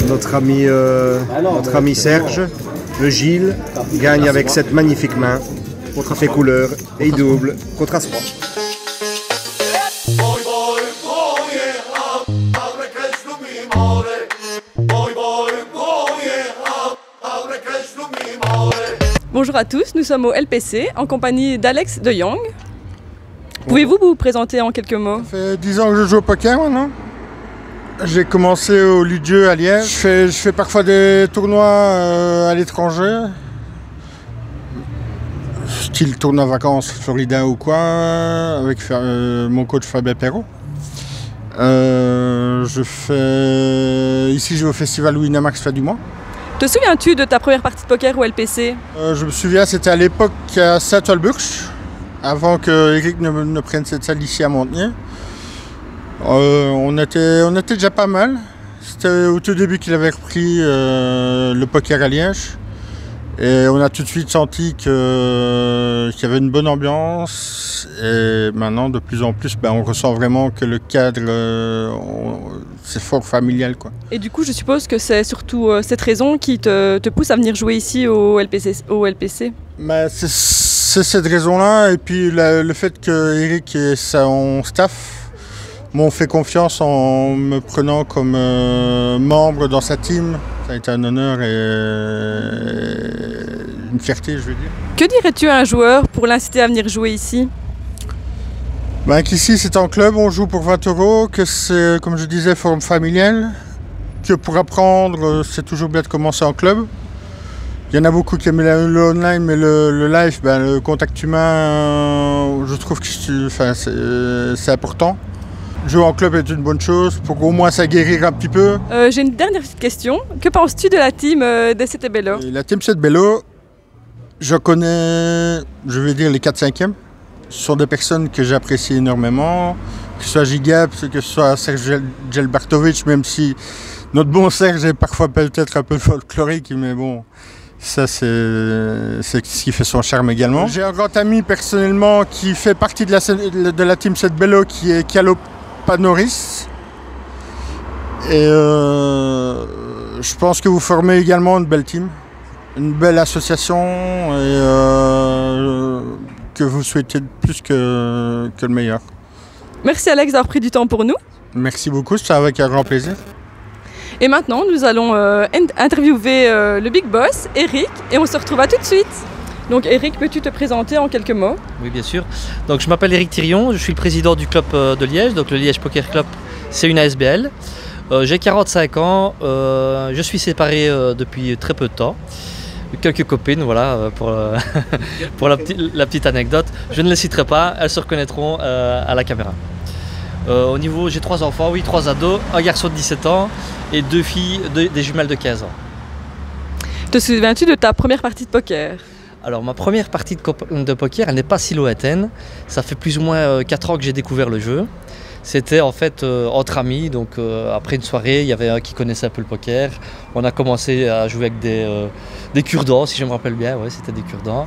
notre ami Serge, le Gilles, gagne avec cette magnifique main. Contre-fait couleur et il double contre As-3. Bonjour à tous, nous sommes au LPC en compagnie d'Alex de Jong. Pouvez-vous vous présenter en quelques mots? Ça fait 10 ans que je joue au poker maintenant. J'ai commencé au lieu de jeu à Liège. Je fais parfois des tournois à l'étranger. Style tournoi vacances Florida ou quoi, avec mon coach Fabien Perrault. Ici je vais au festival Winamax fin du mois. Te souviens-tu de ta première partie de poker au LPC? Je me souviens, c'était à l'époque à Saint-Walburge, avant que Eric ne prenne cette salle ici à Montigny. On était déjà pas mal. C'était au tout début qu'il avait repris le poker à Liège. Et on a tout de suite senti qu'il y avait une bonne ambiance. Et maintenant, de plus en plus, on ressent vraiment que le cadre, c'est fort familial, quoi. Et du coup, je suppose que c'est surtout cette raison qui te pousse à venir jouer ici au LPC. C'est cette raison-là. Et puis le fait que Eric et son staff m'ont fait confiance en me prenant comme membre dans sa team. Ça a été un honneur et une fierté, je veux dire. Que dirais-tu à un joueur pour l'inciter à venir jouer ici? Qu'ici c'est en club, on joue pour 20 €, que c'est, comme je disais, forme familiale, que pour apprendre, c'est toujours bien de commencer en club. Il y en a beaucoup qui aiment le online, mais le live, le contact humain, je trouve que c'est important. Jouer en club est une bonne chose pour au moins s'aguerrir un petit peu. J'ai une dernière petite question. Que penses-tu de la team de Bello? La team Bello, je connais, je vais dire, les 4-5e. Ce sont des personnes que j'apprécie énormément, que ce soit Gigab, que ce soit Serge Djelbartovic, même si notre bon Serge est parfois peut-être un peu folklorique, mais bon, ça c'est ce qui fait son charme également. J'ai un grand ami personnellement qui fait partie de la team Bello qui est Calo Panoris. Et je pense que vous formez également une belle team, une belle association et que vous souhaitez plus que le meilleur. Merci Alex d'avoir pris du temps pour nous. Merci beaucoup, c'était avec un grand plaisir. Et maintenant, nous allons interviewer le Big Boss, Eric, et on se retrouve à tout de suite. Donc Eric, peux-tu te présenter en quelques mots? Oui, bien sûr. Donc je m'appelle Eric Thirion, je suis le président du club de Liège, donc le Liège Poker Club, c'est une ASBL. J'ai 45 ans, je suis séparé depuis très peu de temps. Quelques copines, voilà, pour la petite anecdote. Je ne les citerai pas, elles se reconnaîtront à la caméra. Au niveau, j'ai 3 enfants, oui, 3 ados, un garçon de 17 ans et 2 filles, des jumelles de 15 ans. Te souviens-tu de ta première partie de poker? Alors ma première partie de poker, elle n'est pas si lointaine. Ça fait plus ou moins 4 ans que j'ai découvert le jeu. C'était en fait entre amis, donc après une soirée, il y avait un qui connaissait un peu le poker. On a commencé à jouer avec des cure-dents, si je me rappelle bien, ouais, c'était des cure-dents.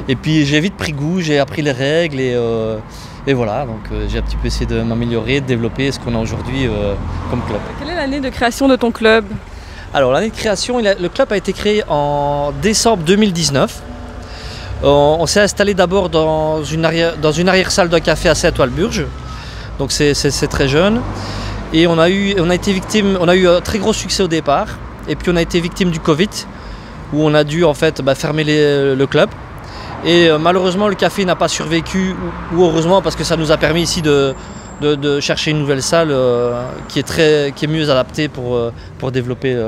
Et puis j'ai vite pris goût, j'ai appris les règles et voilà, donc j'ai un petit peu essayé de m'améliorer, de développer ce qu'on a aujourd'hui comme club. Quelle est l'année de création de ton club? Alors l'année de création, le club a été créé en décembre 2019. On s'est installé d'abord dans une arrière-salle d'un café à Saint-Walburge, donc c'est très jeune. Et on a eu un très gros succès au départ, et puis on a été victime du Covid, où on a dû en fait fermer le club. Et malheureusement le café n'a pas survécu, ou heureusement parce que ça nous a permis ici de chercher une nouvelle salle qui est mieux adaptée pour développer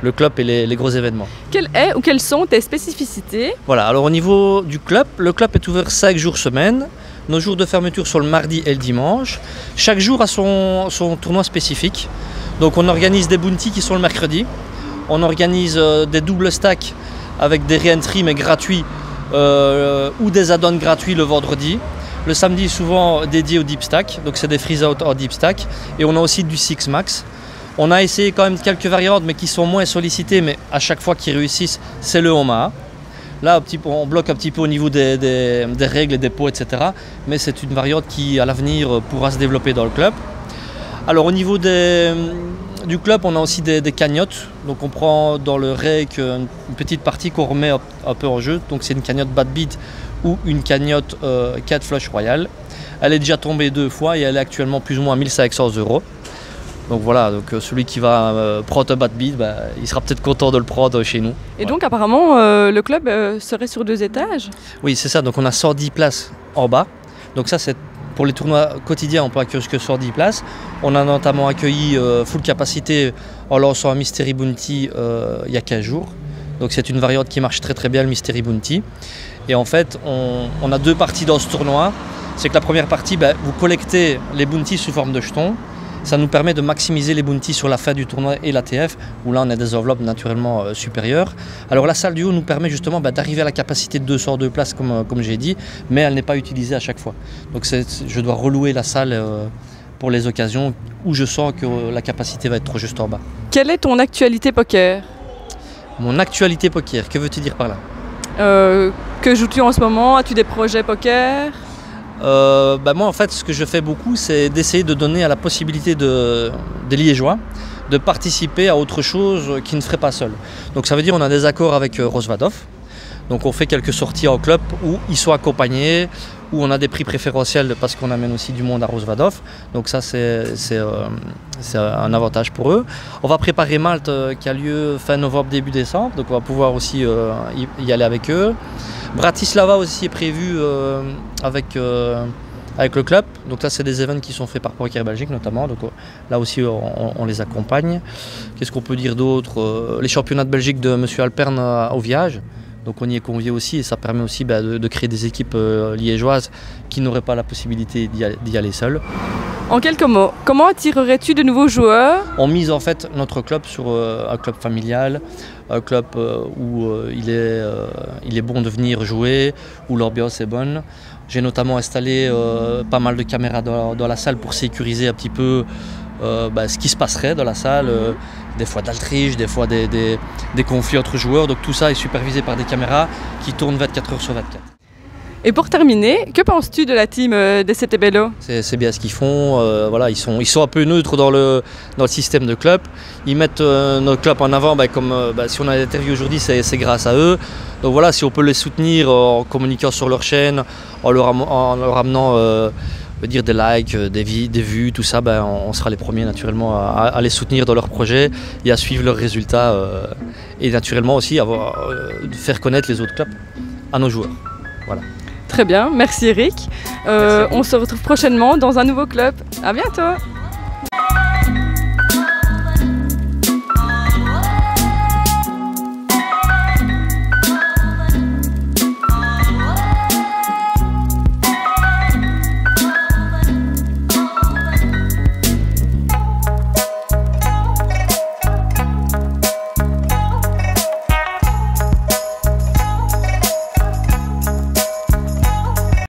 le club et les gros événements. Quelles sont tes spécificités? Voilà, alors au niveau du club, le club est ouvert 5 jours semaine. Nos jours de fermeture sont le mardi et le dimanche. Chaque jour a son tournoi spécifique. Donc on organise des bounties qui sont le mercredi. On organise des doubles stacks avec des re-entry mais gratuits ou des add-ons gratuits le vendredi. Le samedi souvent dédié au deep stack, donc c'est des freeze-out en deep stack. Et on a aussi du 6 max. On a essayé quand même quelques variantes mais qui sont moins sollicitées, mais à chaque fois qu'ils réussissent, c'est le Omaha. Là, on bloque un petit peu au niveau des règles et des pots, etc. Mais c'est une variante qui, à l'avenir, pourra se développer dans le club. Alors, au niveau des du club, on a aussi des cagnottes. Donc on prend dans le rec une petite partie qu'on remet un peu en jeu. Donc c'est une cagnotte Bad Beat ou une cagnotte 4 Flush Royal. Elle est déjà tombée 2 fois et elle est actuellement plus ou moins 1500 €. Donc voilà, donc celui qui va prendre un Bad Beat, il sera peut-être content de le prendre chez nous. Et donc apparemment, le club serait sur 2 étages? Oui, c'est ça. Donc on a 110 places en bas. Donc ça, c'est pour les tournois quotidiens, on peut accueillir que 110 places. On a notamment accueilli full capacité en lançant un Mystery Bounty il y a 15 jours. Donc c'est une variante qui marche très très bien, le Mystery Bounty. Et en fait, on a 2 parties dans ce tournoi. C'est que la première partie, vous collectez les bounties sous forme de jetons. Ça nous permet de maximiser les bounties sur la fin du tournoi et l'ATF, où là on a des enveloppes naturellement supérieures. Alors la salle du haut nous permet justement d'arriver à la capacité de 202 places comme j'ai dit, mais elle n'est pas utilisée à chaque fois. Donc je dois relouer la salle pour les occasions où je sens que la capacité va être trop juste en bas. Quelle est ton actualité poker? Mon actualité poker, que veux-tu dire par là? Que joues-tu en ce moment? As-tu des projets poker? Moi en fait ce que je fais beaucoup c'est d'essayer de donner à la possibilité des Liégeois de participer à autre chose qu'ils ne feraient pas seuls. Donc ça veut dire on a des accords avec Rosvadov, donc on fait quelques sorties en club où ils sont accompagnés, où on a des prix préférentiels parce qu'on amène aussi du monde à Rosvadov, donc ça c'est un avantage pour eux. On va préparer Malte qui a lieu fin novembre début décembre, donc on va pouvoir aussi y aller avec eux. Bratislava aussi est prévu avec le club. Donc là, c'est des événements qui sont faits par Poker Belgique notamment. Donc là aussi, on les accompagne. Qu'est-ce qu'on peut dire d'autre? Les championnats de Belgique de M. Alperne au Viage. Donc on y est convié aussi et ça permet aussi de créer des équipes liégeoises qui n'auraient pas la possibilité d'y aller seules. En quelques mots, comment attirerais-tu de nouveaux joueurs? On mise en fait notre club sur un club familial, un club où il est bon de venir jouer, où l'ambiance est bonne. J'ai notamment installé pas mal de caméras dans la salle pour sécuriser un petit peu ce qui se passerait dans la salle. Des fois d'altriche, des fois des conflits entre joueurs. Donc tout ça est supervisé par des caméras qui tournent 24 h sur 24. Et pour terminer, que penses-tu de la team des CTBello? C'est bien ce qu'ils font, ils sont un peu neutres dans le système de club. Ils mettent notre club en avant, si on a l'interview aujourd'hui, c'est grâce à eux. Donc voilà, si on peut les soutenir en communiquant sur leur chaîne, en leur amenant des likes, des vues, tout ça, on sera les premiers naturellement à les soutenir dans leurs projets et à suivre leurs résultats et naturellement aussi faire connaître les autres clubs à nos joueurs. Voilà. Très bien, merci Eric. On se retrouve prochainement dans un nouveau club. À bientôt.